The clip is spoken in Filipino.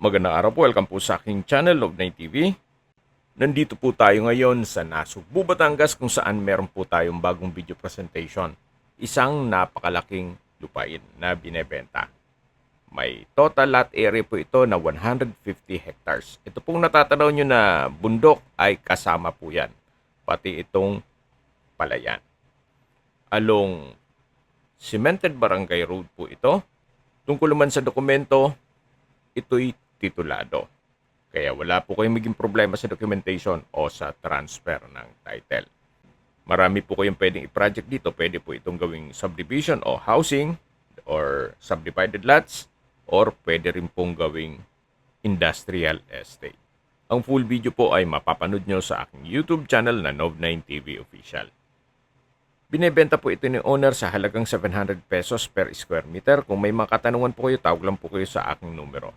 Magandang araw po, welcome po sa aking channel, Love9 TV. Nandito po tayo ngayon sa Nasugbu, Batangas kung saan meron po tayong bagong video presentation. Isang napakalaking lupain na binebenta. May total lot area po ito na 150 hectares. Ito pong natatanaw nyo na bundok ay kasama po yan. Pati itong palayan. Along Cemented Barangay Road po ito. Tungkol naman sa dokumento, ito'y titulado. Kaya wala po kayong maging problema sa documentation o sa transfer ng title. Marami po kayong pwedeng i-project dito. Pwede po itong gawing subdivision o housing or subdivided lots or pwede rin pong gawing industrial estate. Ang full video po ay mapapanood nyo sa aking YouTube channel na Nov9 TV Official. Binebenta po ito ni owner sa halagang 700 pesos per square meter. Kung may mga katanungan po kayo, tawag lang po kayo sa aking numero.